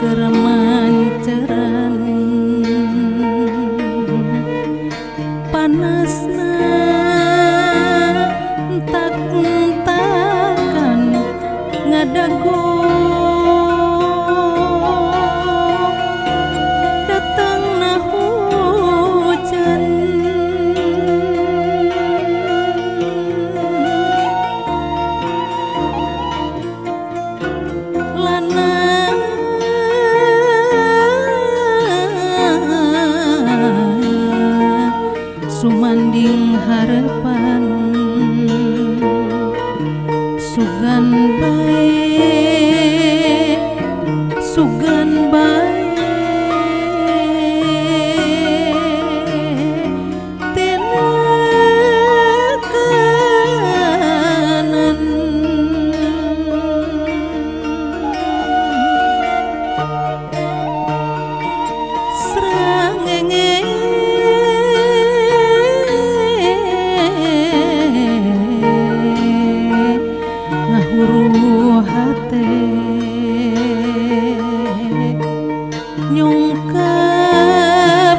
keremanceran panasna entak-entakan ngadago datang na hujan lana sumanding harapan sugan bae tenekanan srangenge ngahuru hate nyungkap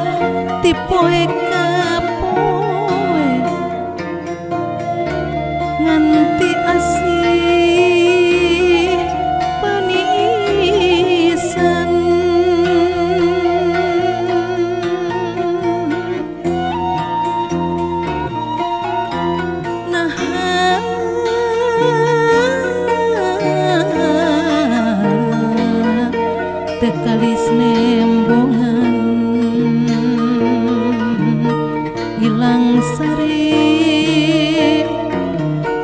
tipoe kapoe nganti asih panisan tekalis nembongan hilang sari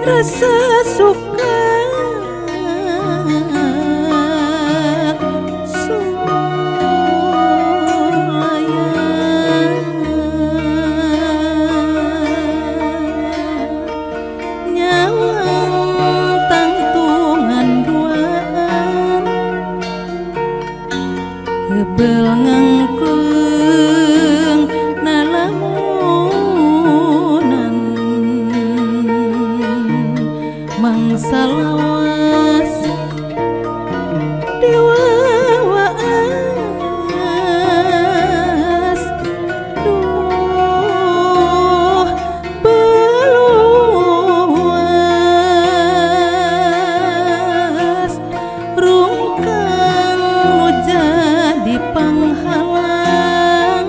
rasa suka nyawang tangtungan duaan hebel ngangkleng nalamunan mangsa lawas diwawas duh beluas rungkang nu jadi panghalang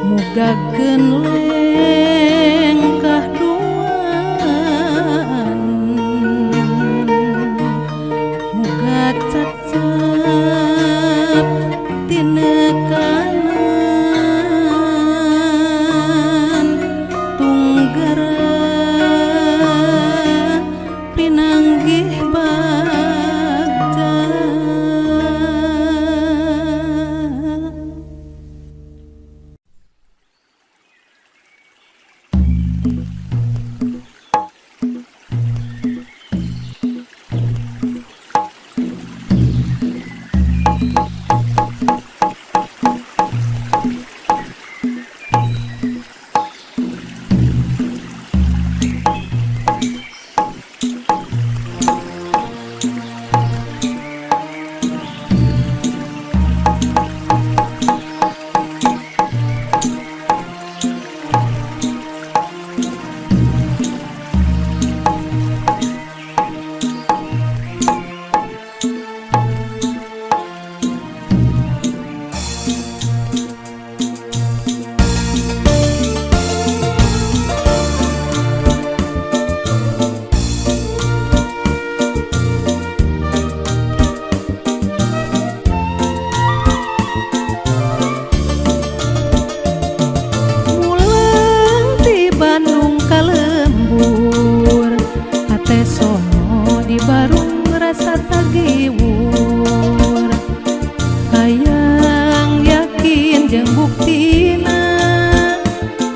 mugakeun lengkah duaan muga cacap tinekanan tunggara pinanggih bagja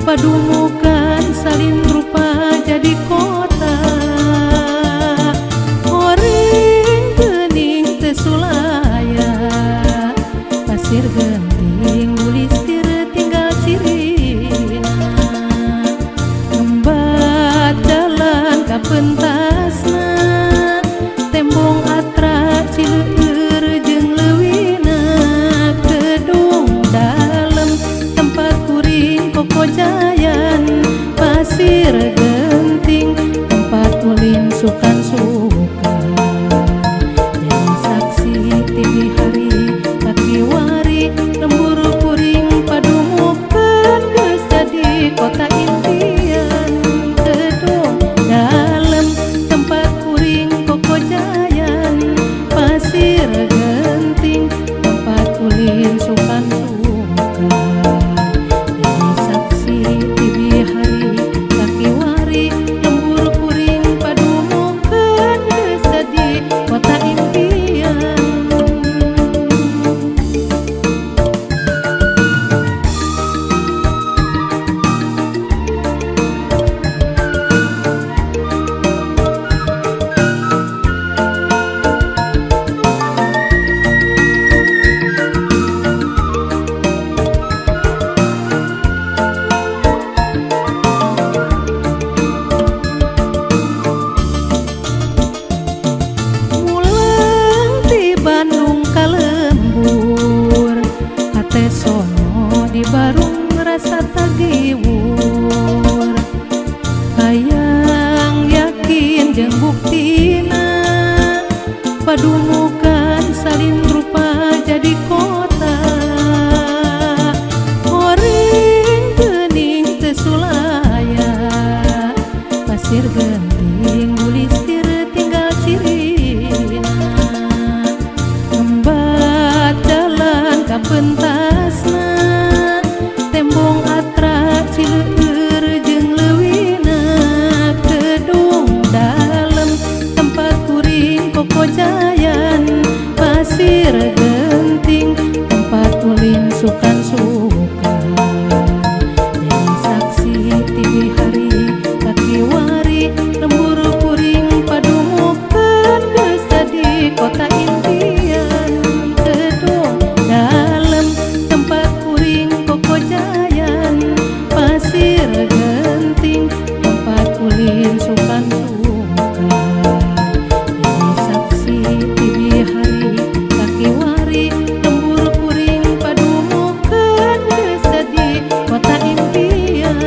padumukan salin rupa jadi kota horeng gening tesulaya pasir genting bulis tir tinggal cirina ngembat dalan ka pentasna tembong atra cileur padumukan salin rupa jadi kota. Horeng geuning teu sulaya, pasir genting bulistir tinggal cirina. Ngembat dalan ka pentasna, tembong atra cileur jeung leuwina. Gedung dalem tempat kuring kokojayan, pasir genting tempat ulin sukan-sukan. Jadi saksi tiwi hari kakiwari, lembur kuring padumukeun geus jadi kota impian. Gedung dalem tempat kuring kokojayan, pasir genting tempat ulin sukan-sukan. Jadi saksi tiwi hari kakiwari, lembur kuring padumukeun geus jadi kota impian.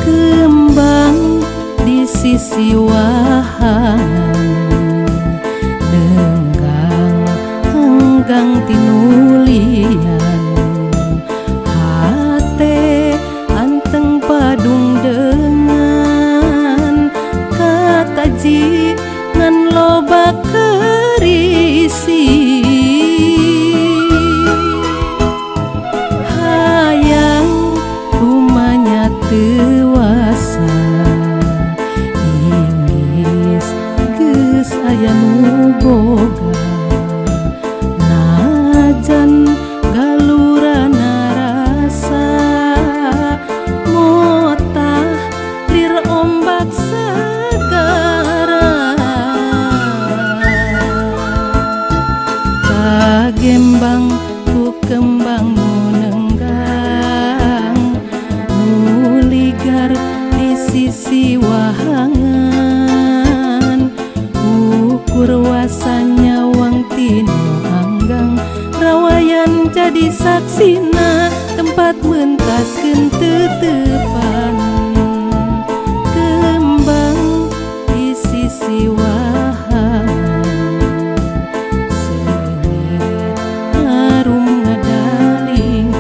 Kembang di sisi wahangan, denggang henggang tinulian. Hate anteng padung dengan kataji ngan loba kerisi. Hayang rumahnya teuwasa, inggis geus aya nu boga. Najan galurana rasa, motah lir ombak sagara. Kagembang ku kembang nu nenggang, nu ligar di sisi wahangan. Ukur wasanya wang tinu anggang, rawayan jadi saksina tempat mentaskeun teutepan. Kembang di sisi wahangan, seungit harum ngadalingging.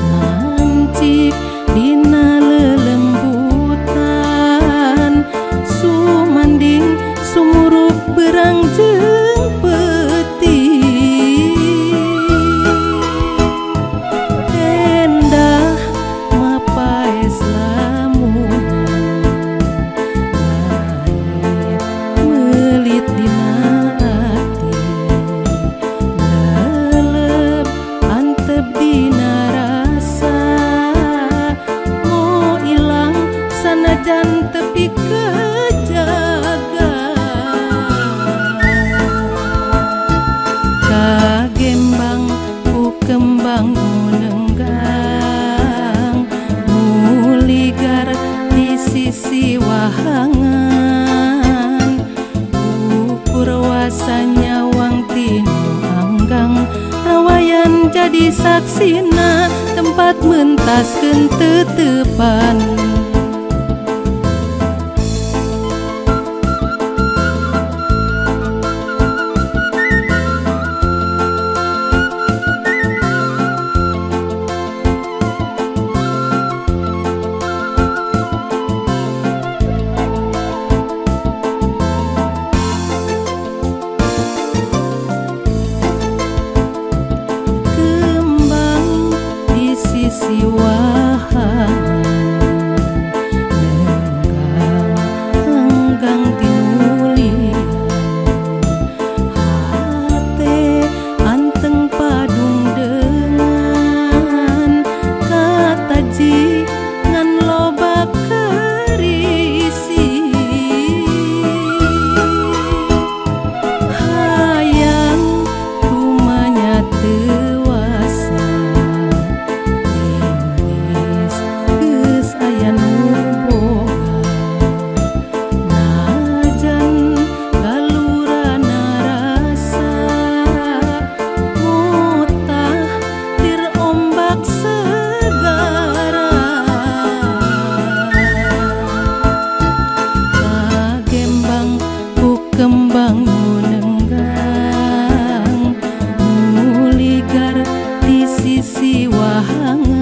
Ngancik dina lelembutan, sumanding sumurup berang jeung peuting. Endah mapaes lamunan, lahir melit dina ati. Lelep antep dina rasa, mau ilang sanajan tepi kejaga. Kagembang ku kembang nu nenggang, nu ligar di sisi wahangan. Ukur wasanya wang tinu anggang, rawayan jadi saksina tempat mentaskeun teutepan. Sisi wahangan enggang tinulian hate anteng padung dengan kata ji ngan loba karisi hayang tumanya teuwasa kembang nenggang muligar di sisi wahangan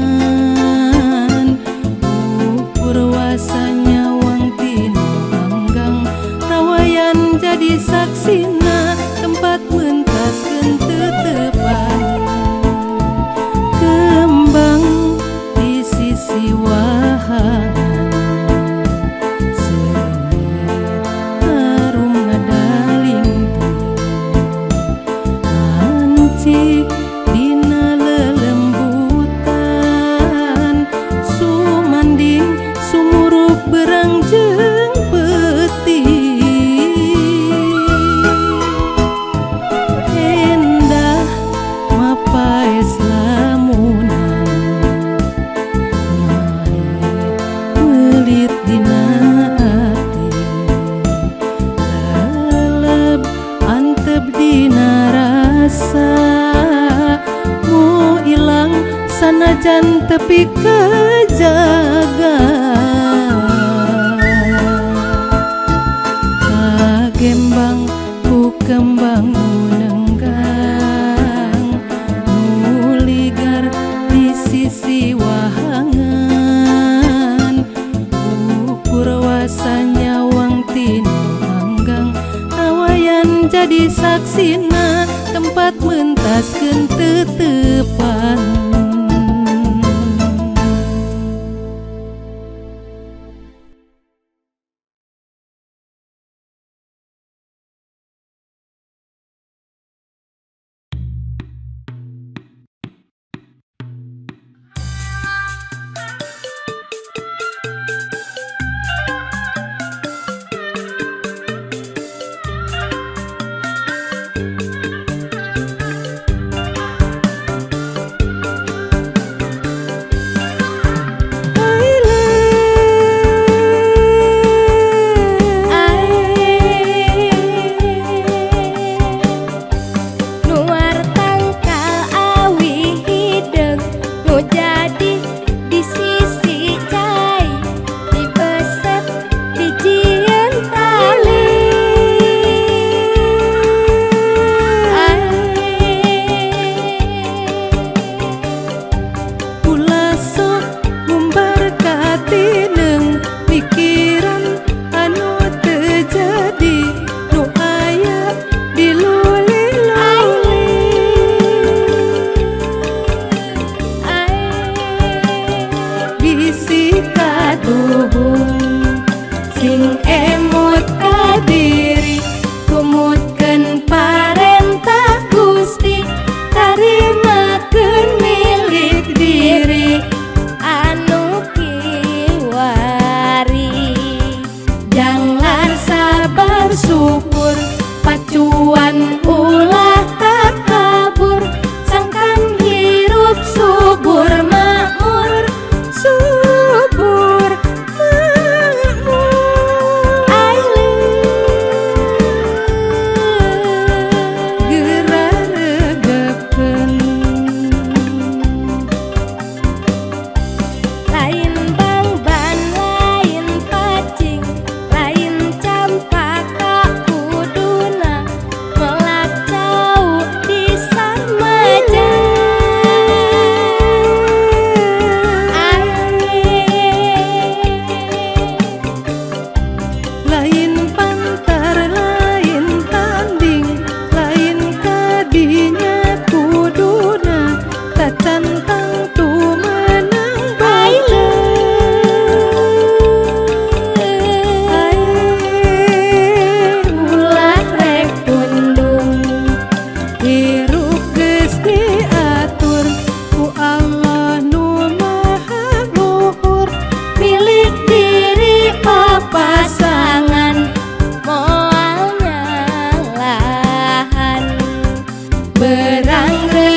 ukur wasanya wang tinu anggang rawayan jadi saksina tempat mentaskeun teutepan. Kembang di sisi wahangan dina lelembutan sumanding sumurup berang jeung peuting endah mapaes lamunan melit dina ati leleb antep dina rasa mu ilang sanajan tepi kejaga kagembang ku kembang nu nenggang muligar di sisi wahangan ukur wasanya wang tinu anggang rawayan jadi saksina tempat mentaskeun teutepan.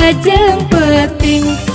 kajeng peting